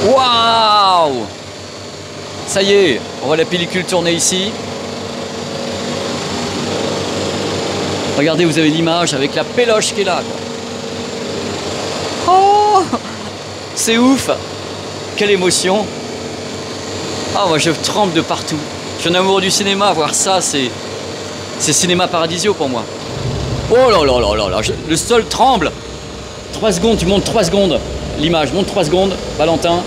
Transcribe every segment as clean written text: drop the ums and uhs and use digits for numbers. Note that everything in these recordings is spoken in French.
Waouh! Ça y est, on voit la pellicule tourner ici. Regardez, vous avez l'image avec la péloche qui est là, quoi. Oh! C'est ouf! Quelle émotion! Ah, moi je tremble de partout. Je suis un amoureux du cinéma, voir ça, c'est cinéma paradisio pour moi. Oh là là là là là, le sol tremble. 3 secondes, tu montes 3 secondes. L'image, monte 3 secondes, Valentin.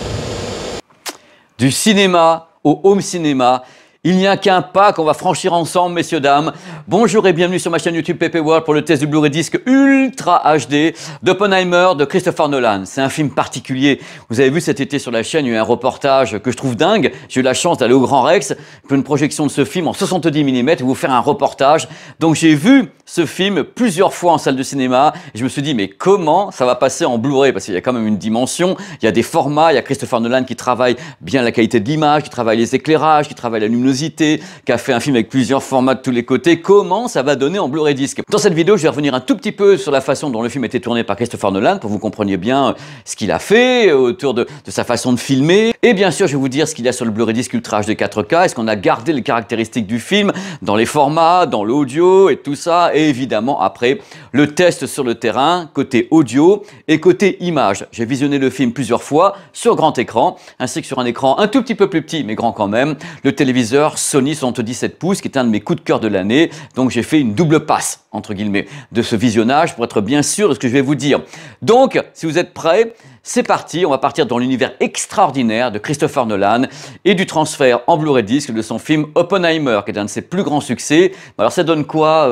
Du cinéma au home cinéma, il n'y a qu'un pas qu'on va franchir ensemble, messieurs, dames. Bonjour et bienvenue sur ma chaîne YouTube PP World pour le test du Blu-ray disque Ultra HD d'Oppenheimer de Christopher Nolan. C'est un film particulier. Vous avez vu cet été sur la chaîne, il y a eu un reportage que je trouve dingue. J'ai eu la chance d'aller au Grand Rex pour une projection de ce film en 70 mm et vous faire un reportage. Donc j'ai vu ce film plusieurs fois en salle de cinéma et je me suis dit mais comment ça va passer en Blu-ray, parce qu'il y a quand même une dimension, il y a des formats, il y a Christopher Nolan qui travaille bien la qualité de l'image, qui travaille les éclairages, qui travaille la luminosité, qui a fait un film avec plusieurs formats de tous les côtés. Comment ça va donner en Blu-ray disque? Dans cette vidéo, je vais revenir un tout petit peu sur la façon dont le film a été tourné par Christopher Nolan pour que vous compreniez bien ce qu'il a fait autour de sa façon de filmer. Et bien sûr, je vais vous dire ce qu'il y a sur le Blu-ray disque Ultra HD 4K. Est-ce qu'on a gardé les caractéristiques du film dans les formats, dans l'audio et tout ça. Et évidemment, après, le test sur le terrain, côté audio et côté image. J'ai visionné le film plusieurs fois sur grand écran, ainsi que sur un écran un tout petit peu plus petit, mais grand quand même, le téléviseur Sony 77 pouces, qui est un de mes coups de cœur de l'année. Donc j'ai fait une double passe, entre guillemets, de ce visionnage pour être bien sûr de ce que je vais vous dire. Donc, si vous êtes prêts, c'est parti, on va partir dans l'univers extraordinaire de Christopher Nolan et du transfert en Blu-ray disque de son film Oppenheimer, qui est un de ses plus grands succès. Alors ça donne quoi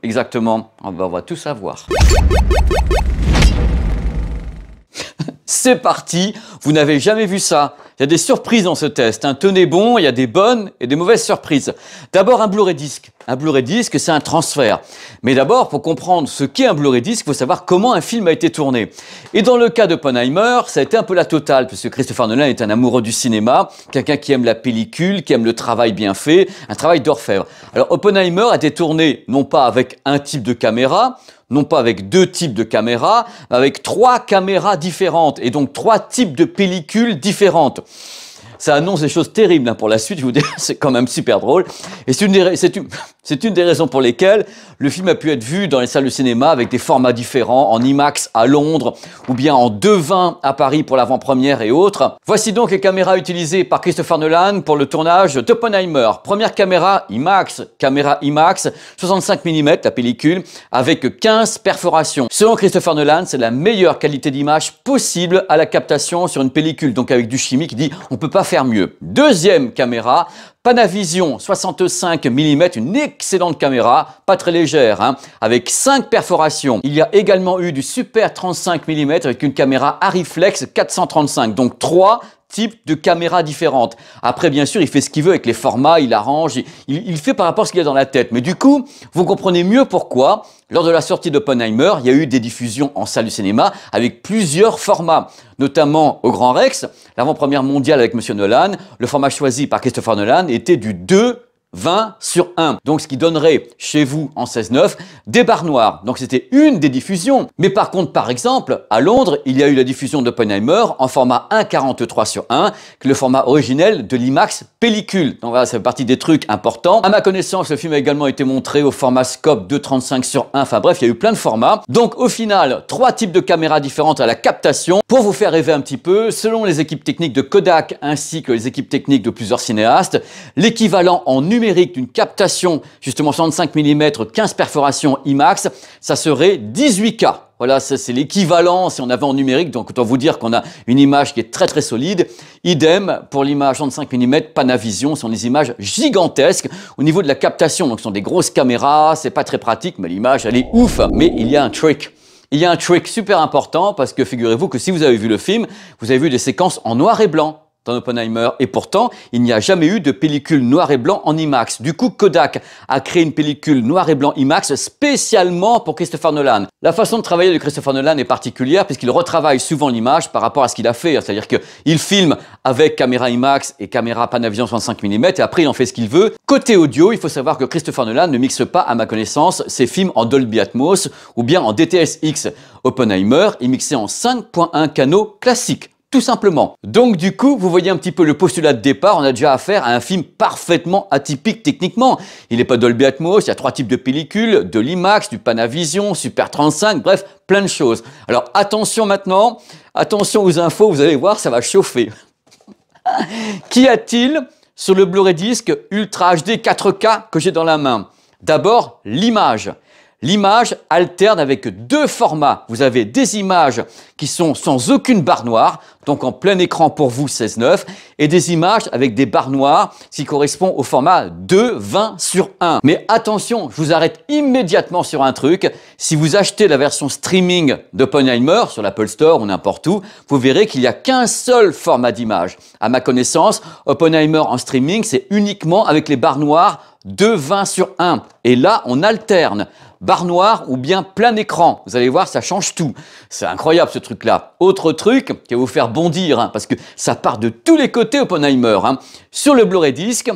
exactement? On va tout savoir. C'est parti, vous n'avez jamais vu ça. Il y a des surprises dans ce test, hein. Tenez bon, il y a des bonnes et des mauvaises surprises. D'abord un Blu-ray disque. Un Blu-ray disque, c'est un transfert. Mais d'abord, pour comprendre ce qu'est un Blu-ray disque, il faut savoir comment un film a été tourné. Et dans le cas d'Oppenheimer, ça a été un peu la totale, puisque Christopher Nolan est un amoureux du cinéma, quelqu'un qui aime la pellicule, qui aime le travail bien fait, un travail d'orfèvre. Alors Oppenheimer a été tourné non pas avec un type de caméra, non pas avec 2 types de caméras, mais avec 3 caméras différentes et donc 3 types de pellicules différentes. Ça annonce des choses terribles, hein, pour la suite, je vous dis, c'est quand même super drôle. Et c'est une des raisons pour lesquelles le film a pu être vu dans les salles de cinéma avec des formats différents, en IMAX à Londres ou bien en 2.20 à Paris pour l'avant-première et autres. Voici donc les caméras utilisées par Christopher Nolan pour le tournage d'Oppenheimer. Première caméra IMAX, 65 mm la pellicule, avec 15 perforations. Selon Christopher Nolan, c'est la meilleure qualité d'image possible à la captation sur une pellicule, donc avec du chimique, il dit on peut pas faire mieux. Deuxième caméra, Panavision 65 mm, une excellente caméra, pas très légère, hein, avec 5 perforations. Il y a également eu du Super 35 mm avec une caméra Arriflex 435, donc 3 types de caméras différentes. Après, bien sûr, il fait ce qu'il veut avec les formats, il arrange, il fait par rapport à ce qu'il a dans la tête. Mais du coup, vous comprenez mieux pourquoi, lors de la sortie d'Oppenheimer, il y a eu des diffusions en salle de cinéma avec plusieurs formats, notamment au Grand Rex, l'avant-première mondiale avec Monsieur Nolan. Le format choisi par Christopher Nolan était du 2:20:1. Donc ce qui donnerait chez vous en 16:9 des barres noires. Donc c'était une des diffusions. Mais par contre, par exemple, à Londres, il y a eu la diffusion d'Oppenheimer en format 1:43:1, que le format originel de l'IMAX pellicule. Donc voilà, ça fait partie des trucs importants. À ma connaissance, le film a également été montré au format scope 2:35:1. Enfin bref, il y a eu plein de formats. Donc au final, 3 types de caméras différentes à la captation. Pour vous faire rêver un petit peu, selon les équipes techniques de Kodak ainsi que les équipes techniques de plusieurs cinéastes, l'équivalent en numérique d'une captation justement 65 mm, 15 perforations IMAX, ça serait 18K. Voilà, ça c'est l'équivalent si on avait en numérique, donc autant vous dire qu'on a une image qui est très très solide. Idem pour l'image 65 mm Panavision, ce sont des images gigantesques au niveau de la captation, donc ce sont des grosses caméras, c'est pas très pratique, mais l'image elle est ouf. Mais il y a un trick. Il y a un trick super important parce que figurez-vous que si vous avez vu le film, vous avez vu des séquences en noir et blanc dans Oppenheimer, et pourtant, il n'y a jamais eu de pellicule noir et blanc en IMAX. Du coup, Kodak a créé une pellicule noir et blanc IMAX spécialement pour Christopher Nolan. La façon de travailler de Christopher Nolan est particulière puisqu'il retravaille souvent l'image par rapport à ce qu'il a fait. C'est-à-dire qu'il filme avec caméra IMAX et caméra Panavision 65 mm et après il en fait ce qu'il veut. Côté audio, il faut savoir que Christopher Nolan ne mixe pas, à ma connaissance, ses films en Dolby Atmos ou bien en DTS-X. Oppenheimer est mixé en 5.1 canaux classiques. tout simplement. Donc du coup, vous voyez un petit peu le postulat de départ, on a déjà affaire à un film parfaitement atypique techniquement. Il n'est pas Dolby Atmos, il y a 3 types de pellicules, de l'IMAX, du Panavision, Super 35, bref, plein de choses. Alors attention maintenant, attention aux infos, vous allez voir, ça va chauffer. Qu'y a-t-il sur le Blu-ray disque Ultra HD 4K que j'ai dans la main? D'abord, l'image. L'image alterne avec 2 formats. Vous avez des images qui sont sans aucune barre noire, donc en plein écran pour vous 16:9, et des images avec des barres noires, ce qui correspond au format 2:20:1. Mais attention, je vous arrête immédiatement sur un truc. Si vous achetez la version streaming d'Oppenheimer sur l'Apple Store ou n'importe où, vous verrez qu'il n'y a qu'un seul format d'image. À ma connaissance, Oppenheimer en streaming, c'est uniquement avec les barres noires 2:20:1. Et là, on alterne barre noire ou bien plein écran. Vous allez voir, ça change tout. C'est incroyable ce truc-là. Autre truc qui va vous faire bondir, hein, parce que ça part de tous les côtés Oppenheimer. Hein. Sur le Blu-ray disque,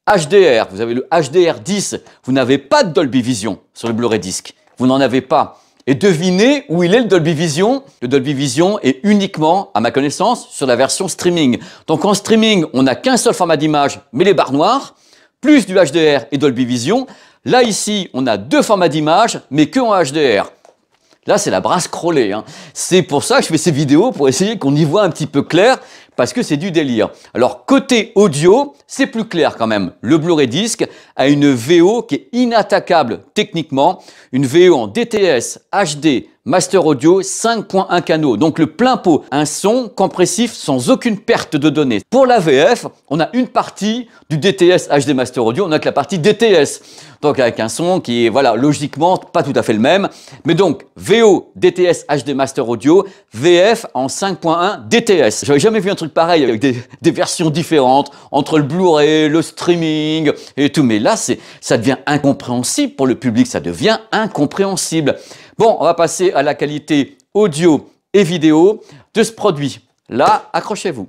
HDR, vous avez le HDR10. Vous n'avez pas de Dolby Vision sur le Blu-ray disque. Vous n'en avez pas. Et devinez où il est le Dolby Vision. Le Dolby Vision est uniquement, à ma connaissance, sur la version streaming. Donc en streaming, on n'a qu'un seul format d'image, mais les barres noires, plus du HDR et Dolby Vision. Là, ici, on a 2 formats d'image, mais que en HDR. Là, c'est la brasse crôlée. Hein. C'est pour ça que je fais ces vidéos, pour essayer qu'on y voit un petit peu clair, parce que c'est du délire. Alors, côté audio, c'est plus clair quand même. Le Blu-ray disque a une VO qui est inattaquable techniquement. Une VO en DTS, HD, Master Audio, 5.1 canaux. Donc le plein pot, un son compressif sans aucune perte de données. Pour la VF, on a une partie du DTS HD Master Audio, on a que la partie DTS. Donc avec un son qui est, voilà, logiquement pas tout à fait le même. Mais donc, VO, DTS HD Master Audio, VF en 5.1 DTS. J'avais jamais vu un truc pareil avec des versions différentes entre le Blu-ray, le streaming et tout. Mais là, ça devient incompréhensible pour le public, ça devient incompréhensible. Bon, on va passer à la qualité audio et vidéo de ce produit. Là, accrochez-vous.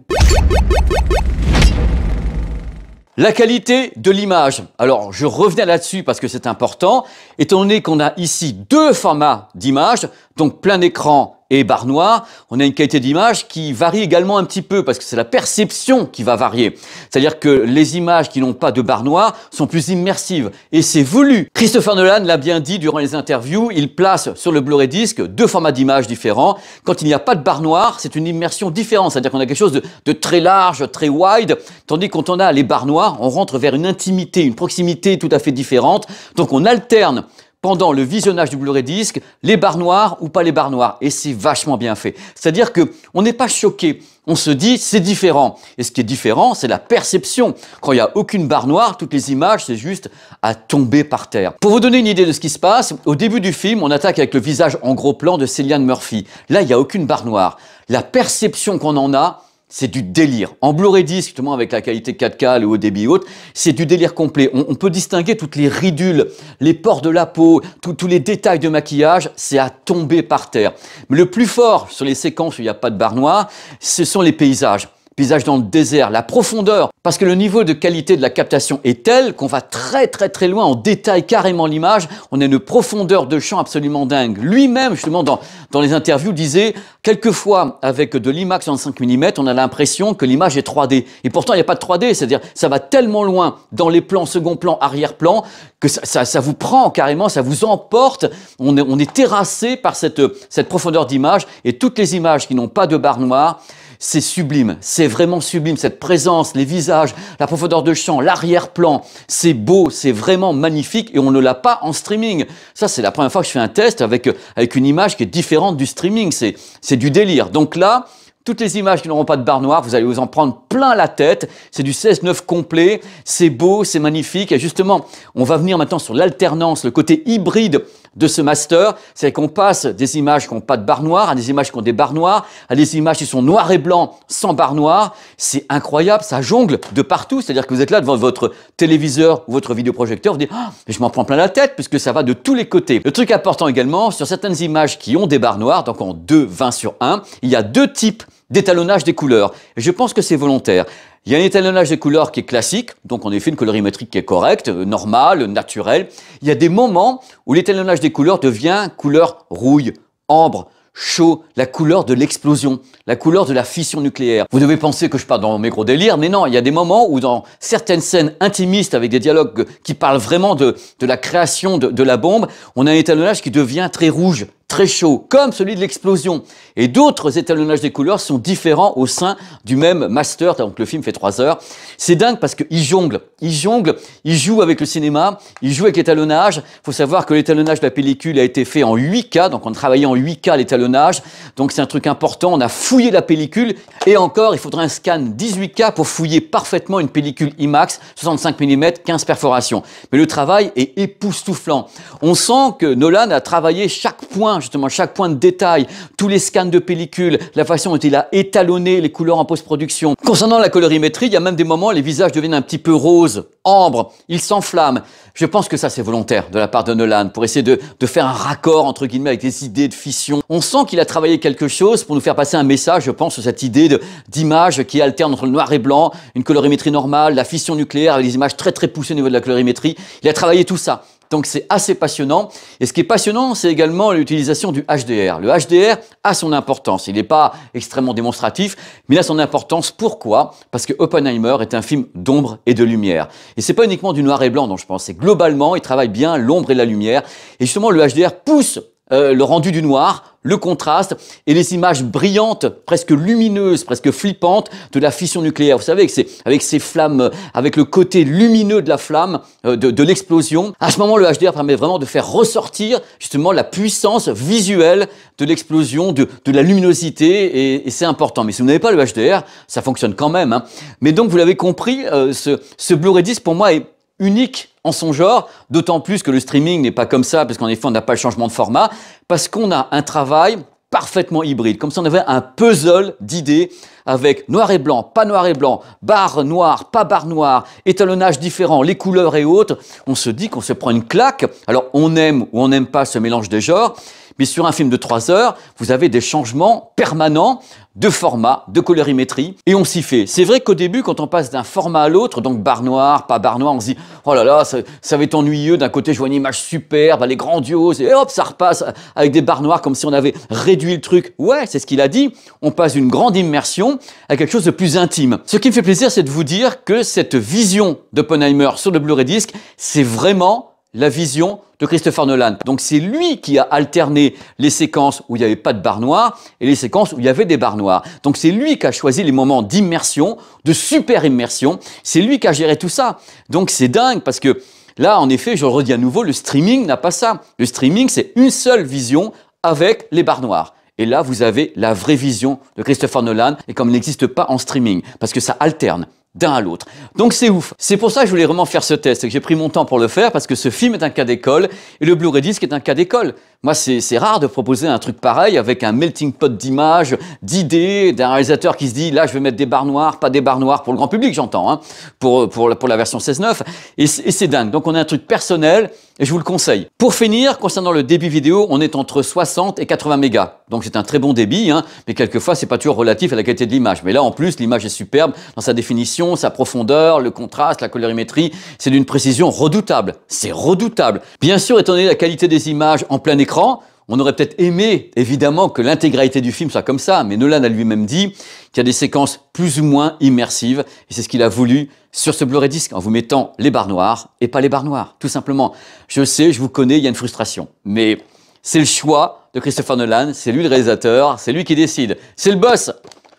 La qualité de l'image. Alors, je reviens là-dessus parce que c'est important. Étant donné qu'on a ici 2 formats d'image, donc plein écran et barre noire, on a une qualité d'image qui varie également un petit peu parce que c'est la perception qui va varier. C'est-à-dire que les images qui n'ont pas de barre noire sont plus immersives et c'est voulu. Christopher Nolan l'a bien dit durant les interviews, il place sur le Blu-ray disque 2 formats d'image différents. Quand il n'y a pas de barre noire, c'est une immersion différente, c'est-à-dire qu'on a quelque chose de très large, très wide, tandis que quand on a les barres noires, on rentre vers une intimité, une proximité tout à fait différente. Donc on alterne pendant le visionnage du Blu-ray disque, les barres noires ou pas les barres noires. Et c'est vachement bien fait. C'est-à-dire que on n'est pas choqué. On se dit, c'est différent. Et ce qui est différent, c'est la perception. Quand il n'y a aucune barre noire, toutes les images, c'est juste à tomber par terre. Pour vous donner une idée de ce qui se passe, au début du film, on attaque avec le visage en gros plan de Cillian Murphy. Là, il n'y a aucune barre noire. La perception qu'on en a, c'est du délire. En Blu-ray disque, justement avec la qualité 4K, le haut débit haute, c'est du délire complet. On peut distinguer toutes les ridules, les pores de la peau, tous les détails de maquillage, c'est à tomber par terre. Mais le plus fort sur les séquences où il n'y a pas de barre noire, ce sont les paysages. Paysage dans le désert, la profondeur, parce que le niveau de qualité de la captation est tel qu'on va très loin, on détaille carrément l'image, on a une profondeur de champ absolument dingue. Lui-même, justement, dans les interviews, disait, quelquefois, avec de l'IMAX en 5 mm, on a l'impression que l'image est 3D. Et pourtant, il n'y a pas de 3D, c'est-à-dire, ça va tellement loin dans les plans, second plan, arrière plan, que ça vous prend carrément, ça vous emporte, on est terrassé par cette profondeur d'image, et toutes les images qui n'ont pas de barre noire, c'est sublime, c'est vraiment sublime, cette présence, les visages, la profondeur de champ, l'arrière-plan, c'est beau, c'est vraiment magnifique et on ne l'a pas en streaming. Ça, c'est la première fois que je fais un test avec une image qui est différente du streaming, c'est du délire. Donc là, toutes les images qui n'auront pas de barre noire, vous allez vous en prendre plein la tête. C'est du 16:9 complet, c'est beau, c'est magnifique. Et justement, on va venir maintenant sur l'alternance, le côté hybride de ce master. C'est qu'on passe des images qui n'ont pas de barre noire à des images qui ont des barres noires, à des images qui sont noires et blancs sans barre noire. C'est incroyable, ça jongle de partout. C'est-à-dire que vous êtes là devant votre téléviseur ou votre vidéoprojecteur, vous dites ah, je m'en prends plein la tête puisque ça va de tous les côtés. Le truc important également, sur certaines images qui ont des barres noires, donc en 2:20:1, il y a 2 types d'étalonnage des couleurs. Et je pense que c'est volontaire. Il y a un étalonnage des couleurs qui est classique, donc en effet une colorimétrie qui est correcte, normale, naturelle. Il y a des moments où l'étalonnage des couleurs devient couleur rouille, ambre, chaud, la couleur de l'explosion, la couleur de la fission nucléaire. Vous devez penser que je parle dans mes gros délires, mais non, il y a des moments où dans certaines scènes intimistes avec des dialogues qui parlent vraiment de la création de la bombe, on a un étalonnage qui devient très rouge, très chaud, comme celui de l'explosion. Et d'autres étalonnages des couleurs sont différents au sein du même master, donc le film fait 3 heures. C'est dingue parce qu'il jongle, il joue avec le cinéma, il joue avec l'étalonnage. Il faut savoir que l'étalonnage de la pellicule a été fait en 8K, donc on travaillait en 8K l'étalonnage, donc c'est un truc important, on a fouillé la pellicule, et encore, il faudrait un scan 18K pour fouiller parfaitement une pellicule IMAX, 65 mm, 15 perforations. Mais le travail est époustouflant. On sent que Nolan a travaillé chaque point, justement, chaque point de détail, tous les scans de pellicule, la façon dont il a étalonné les couleurs en post-production. Concernant la colorimétrie, il y a même des moments où les visages deviennent un petit peu roses, ambre, ils s'enflamment. Je pense que ça c'est volontaire de la part de Nolan pour essayer de faire un raccord entre guillemets avec des idées de fission. On sent qu'il a travaillé quelque chose pour nous faire passer un message, je pense, sur cette idée d'image qui alterne entre le noir et blanc, une colorimétrie normale, la fission nucléaire avec des images très très poussées au niveau de la colorimétrie. Il a travaillé tout ça. Donc c'est assez passionnant. Et ce qui est passionnant, c'est également l'utilisation du HDR. Le HDR a son importance. Il n'est pas extrêmement démonstratif, mais il a son importance. Pourquoi? Parce que Oppenheimer est un film d'ombre et de lumière. Et c'est pas uniquement du noir et blanc dont je pense. C'est globalement, il travaille bien l'ombre et la lumière. Et justement, le HDR pousse le rendu du noir, le contraste et les images brillantes, presque lumineuses, presque flippantes de la fission nucléaire. Vous savez, avec ces flammes, avec le côté lumineux de la flamme, de l'explosion. À ce moment, le HDR permet vraiment de faire ressortir justement la puissance visuelle de l'explosion, de la luminosité, et c'est important. Mais si vous n'avez pas le HDR, ça fonctionne quand même, hein. Mais donc, vous l'avez compris, ce Blu-ray disc, pour moi, est unique en son genre, d'autant plus que le streaming n'est pas comme ça, parce qu'en effet, on n'a pas le changement de format, parce qu'on a un travail parfaitement hybride, comme si on avait un puzzle d'idées avec noir et blanc, pas noir et blanc, barre noire, pas barre noire, étalonnage différent, les couleurs et autres. On se dit qu'on se prend une claque. Alors, on aime ou on n'aime pas ce mélange des genres, mais sur un film de 3 heures, vous avez des changements permanents de format, de colorimétrie, et on s'y fait. C'est vrai qu'au début, quand on passe d'un format à l'autre, donc barre noire, pas barre noire, on se dit « Oh là là, ça va être ennuyeux, d'un côté je vois une image superbe, elle est grandiose, et hop, ça repasse avec des barres noires comme si on avait réduit le truc. » Ouais, c'est ce qu'il a dit, on passe d'une grande immersion à quelque chose de plus intime. Ce qui me fait plaisir, c'est de vous dire que cette vision d'Oppenheimer sur le Blu-ray disc, c'est vraiment la vision de Christopher Nolan. Donc c'est lui qui a alterné les séquences où il n'y avait pas de barre noire et les séquences où il y avait des barres noires. Donc c'est lui qui a choisi les moments d'immersion, de super immersion. C'est lui qui a géré tout ça. Donc c'est dingue parce que là, en effet, je le redis à nouveau, le streaming n'a pas ça. Le streaming, c'est une seule vision avec les barres noires. Et là, vous avez la vraie vision de Christopher Nolan et comme il n'existe pas en streaming parce que ça alterne d'un à l'autre. Donc c'est ouf. C'est pour ça que je voulais vraiment faire ce test et que j'ai pris mon temps pour le faire parce que ce film est un cas d'école et le Blu-ray disc est un cas d'école. Moi, c'est rare de proposer un truc pareil avec un melting pot d'images, d'idées, d'un réalisateur qui se dit là, je vais mettre des barres noires, pas des barres noires pour le grand public, j'entends, hein, pour la version 16:9. Et c'est dingue. Donc on a un truc personnel et je vous le conseille. Pour finir, concernant le débit vidéo, on est entre 60 et 80 mégas. Donc c'est un très bon débit, hein, mais quelquefois, c'est pas toujours relatif à la qualité de l'image. Mais là, en plus, l'image est superbe dans sa définition, sa profondeur, le contraste, la colorimétrie. C'est d'une précision redoutable. C'est redoutable. Bien sûr, étant donné la qualité des images en plein écran, on aurait peut-être aimé, évidemment, que l'intégralité du film soit comme ça, mais Nolan a lui-même dit qu'il y a des séquences plus ou moins immersives, et c'est ce qu'il a voulu sur ce Blu-ray disc, en vous mettant les barres noires et pas les barres noires, tout simplement. Je sais, je vous connais, il y a une frustration, mais c'est le choix de Christopher Nolan, c'est lui le réalisateur, c'est lui qui décide. C'est le boss,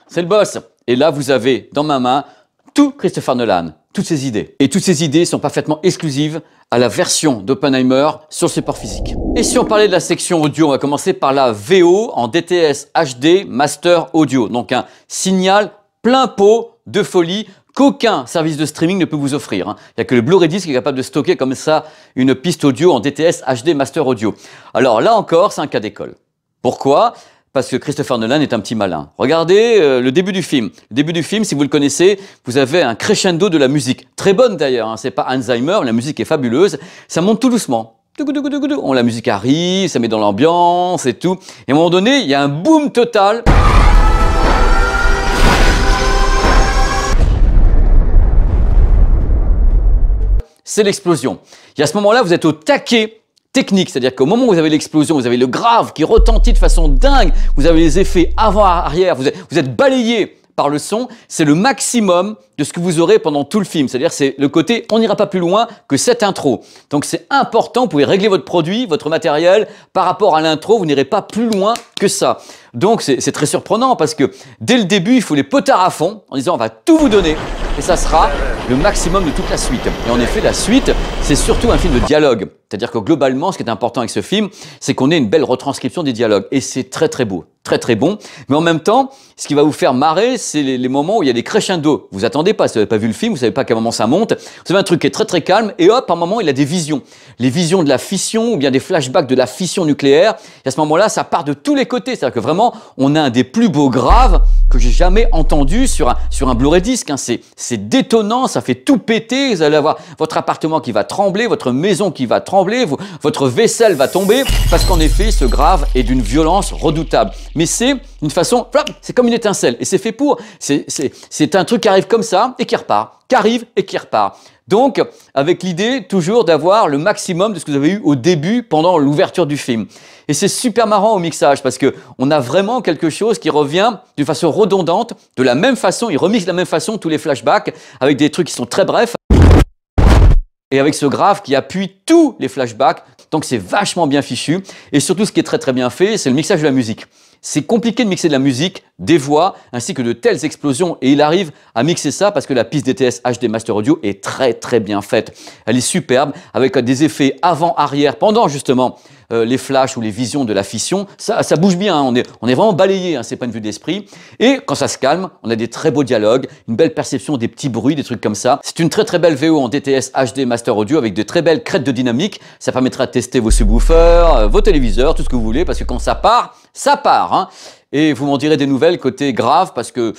c'est le boss. Et là, vous avez dans ma main tout Christopher Nolan, toutes ses idées. Et toutes ces idées sont parfaitement exclusives à la version d'Oppenheimer sur le support physique. Et si on parlait de la section audio, on va commencer par la VO en DTS HD Master Audio. Donc un signal plein pot de folie qu'aucun service de streaming ne peut vous offrir, hein. Il n'y a que le Blu-ray disc qui est capable de stocker comme ça une piste audio en DTS HD Master Audio. Alors là encore, c'est un cas d'école. Pourquoi ? Parce que Christopher Nolan est un petit malin. Regardez le début du film. Le début du film, si vous le connaissez, vous avez un crescendo de la musique. Très bonne d'ailleurs, hein. C'est pas Alzheimer, la musique est fabuleuse. Ça monte tout doucement. La musique arrive, ça met dans l'ambiance et tout. Et à un moment donné, il y a un boom total. C'est l'explosion. Et à ce moment-là, vous êtes au taquet technique, c'est-à-dire qu'au moment où vous avez l'explosion, vous avez le grave qui retentit de façon dingue, vous avez les effets avant-arrière, vous êtes balayé par le son, c'est le maximum de ce que vous aurez pendant tout le film. C'est-à-dire c'est le côté, on n'ira pas plus loin que cette intro. Donc c'est important, vous pouvez régler votre produit, votre matériel, par rapport à l'intro, vous n'irez pas plus loin que ça. Donc c'est très surprenant parce que dès le début, il faut les potards à fond, en disant on va tout vous donner, et ça sera le maximum de toute la suite. Et en effet, la suite, c'est surtout un film de dialogue. C'est-à-dire que globalement, ce qui est important avec ce film, c'est qu'on ait une belle retranscription des dialogues. Et c'est très très beau, très très bon. Mais en même temps, ce qui va vous faire marrer, c'est les moments où il y a des crescendo. Vous attendez pas, si vous n'avez pas vu le film, vous savez pas à quel moment ça monte. Vous avez un truc qui est très très calme, et hop, à un moment, il a des visions. Les visions de la fission, ou bien des flashbacks de la fission nucléaire. Et à ce moment-là, ça part de tous les côtés. C'est-à-dire que vraiment, on a un des plus beaux graves que j'ai jamais entendu sur un Blu-ray disc. Hein. C'est détonnant, ça fait tout péter. Vous allez avoir votre appartement qui va trembler, votre maison qui va trembler, votre vaisselle va tomber, parce qu'en effet, ce grave est d'une violence redoutable. Mais c'est une façon, c'est comme une étincelle, et c'est fait pour. C'est un truc qui arrive comme ça et qui repart, qui arrive et qui repart. Donc, avec l'idée toujours d'avoir le maximum de ce que vous avez eu au début, pendant l'ouverture du film. Et c'est super marrant au mixage parce que on a vraiment quelque chose qui revient d'une façon redondante, de la même façon, il remixe de la même façon tous les flashbacks avec des trucs qui sont très brefs et avec ce grave qui appuie tous les flashbacks. Donc c'est vachement bien fichu et surtout ce qui est très très bien fait, c'est le mixage de la musique. C'est compliqué de mixer de la musique, des voix, ainsi que de telles explosions. Et il arrive à mixer ça parce que la piste DTS HD Master Audio est très très bien faite. Elle est superbe, avec des effets avant-arrière, pendant justement les flashs ou les visions de la fission. Ça bouge bien, hein. On est vraiment balayé, hein, c'est pas une vue d'esprit. Et quand ça se calme, on a des très beaux dialogues, une belle perception des petits bruits, des trucs comme ça. C'est une très très belle VO en DTS HD Master Audio avec de très belles crêtes de dynamique. Ça permettra de tester vos subwoofers, vos téléviseurs, tout ce que vous voulez, parce que quand ça part, ça part. Hein. Et vous m'en direz des nouvelles côté grave, parce que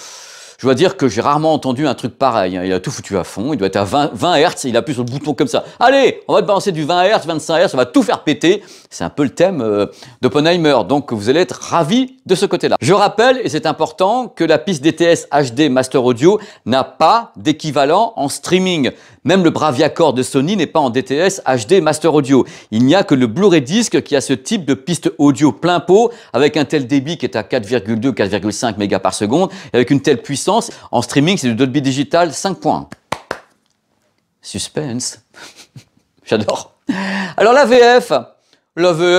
je dois dire que j'ai rarement entendu un truc pareil. Hein. Il a tout foutu à fond, il doit être à 20 Hz, il appuie sur le bouton comme ça. Allez, on va te balancer du 20 Hz, 25 Hz, on va tout faire péter. C'est un peu le thème d'Oppenheimer, donc vous allez être ravis de ce côté-là. Je rappelle, et c'est important, que la piste DTS HD Master Audio n'a pas d'équivalent en streaming. Même le Bravia-Core de Sony n'est pas en DTS HD Master Audio. Il n'y a que le Blu-ray disc qui a ce type de piste audio plein pot, avec un tel débit qui est à 4,2, 4,5 mégas par seconde, et avec une telle puissance. En streaming, c'est du Dolby Digital 5.1. Suspense. J'adore. Alors la VF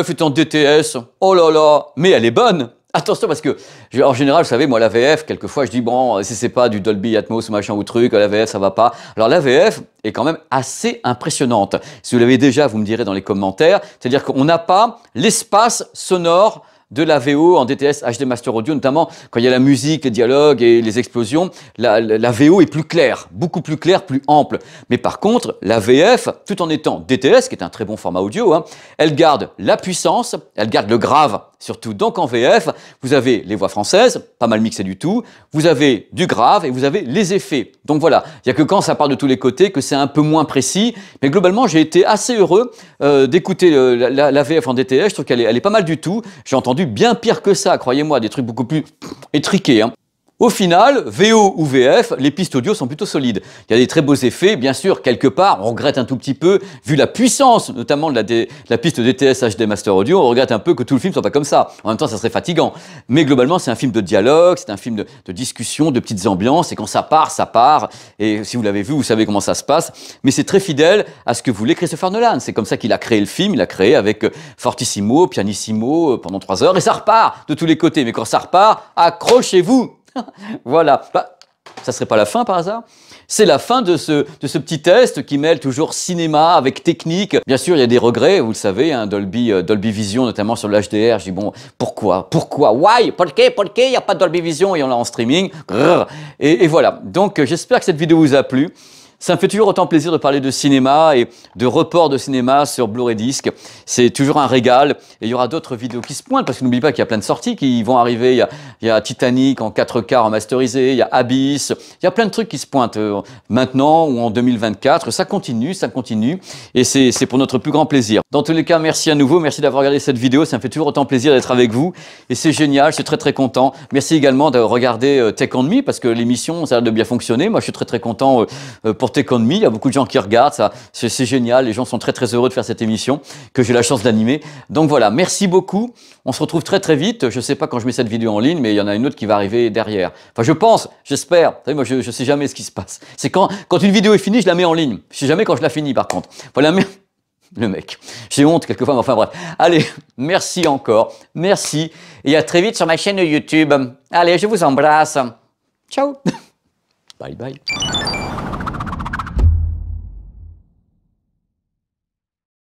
est en DTS. Oh là là, mais elle est bonne. Attention parce que, en général, vous savez, moi, la VF, quelquefois, je dis, bon, si c'est pas du Dolby Atmos, machin ou truc, la VF, ça va pas. Alors, la VF est quand même assez impressionnante. Si vous l'avez déjà, vous me direz dans les commentaires. C'est-à-dire qu'on n'a pas l'espace sonore de la VO en DTS HD Master Audio, notamment quand il y a la musique, les dialogues et les explosions, la VO est plus claire, beaucoup plus claire, plus ample. Mais par contre, la VF, tout en étant DTS, qui est un très bon format audio, hein, elle garde la puissance, elle garde le grave, surtout. Donc en VF, vous avez les voix françaises, pas mal mixées du tout, vous avez du grave et vous avez les effets. Donc voilà, il n'y a que quand ça part de tous les côtés que c'est un peu moins précis. Mais globalement, j'ai été assez heureux d'écouter la VF en DTS. Je trouve qu'elle est pas mal du tout. J'ai entendu bien pire que ça, croyez-moi, des trucs beaucoup plus étriqués. Hein. Au final, VO ou VF, les pistes audio sont plutôt solides. Il y a des très beaux effets, bien sûr, quelque part, on regrette un tout petit peu, vu la puissance, notamment de la piste DTS HD Master Audio, on regrette un peu que tout le film soit pas comme ça. En même temps, ça serait fatigant. Mais globalement, c'est un film de dialogue, c'est un film de discussion, de petites ambiances, et quand ça part, ça part. Et si vous l'avez vu, vous savez comment ça se passe. Mais c'est très fidèle à ce que voulait Christopher Nolan. C'est comme ça qu'il a créé le film, il l'a créé avec fortissimo, pianissimo, pendant 3 heures, et ça repart de tous les côtés. Mais quand ça repart, accrochez-vous! Voilà, ça serait pas la fin par hasard? C'est la fin de ce petit test qui mêle toujours cinéma avec technique. Bien sûr, il y a des regrets, vous le savez, hein, Dolby Vision, notamment sur le HDR. Je dis bon, pourquoi? Why? Pourquoi il n'y a pas de Dolby Vision et on l'a en streaming? Et voilà, donc j'espère que cette vidéo vous a plu. Ça me fait toujours autant plaisir de parler de cinéma et de report de cinéma sur Blu-ray Disc. C'est toujours un régal. Et il y aura d'autres vidéos qui se pointent, parce que n'oubliez pas qu'il y a plein de sorties qui vont arriver. Il y a Titanic en 4K remasterisé, il y a Abyss. Il y a plein de trucs qui se pointent maintenant ou en 2024. Ça continue. Et c'est pour notre plus grand plaisir. Dans tous les cas, merci à nouveau. Merci d'avoir regardé cette vidéo. Ça me fait toujours autant plaisir d'être avec vous. Et c'est génial. Je suis très très content. Merci également de regarder Tech On Me, parce que l'émission, ça a l'air de bien fonctionner. Moi, je suis très très content pour pour Teconme. Il y a beaucoup de gens qui regardent, ça, c'est génial. Les gens sont très très heureux de faire cette émission que j'ai la chance d'animer. Donc voilà, merci beaucoup. On se retrouve très très vite. Je sais pas quand je mets cette vidéo en ligne, mais il y en a une autre qui va arriver derrière. Enfin, je pense, j'espère. Vous savez, moi, je sais jamais ce qui se passe. C'est quand une vidéo est finie, je la mets en ligne. Je sais jamais quand je la finis, par contre. Voilà, le mec. J'ai honte quelquefois, mais enfin bref. Allez, merci encore. Merci. Et à très vite sur ma chaîne YouTube. Allez, je vous embrasse. Ciao. Bye bye.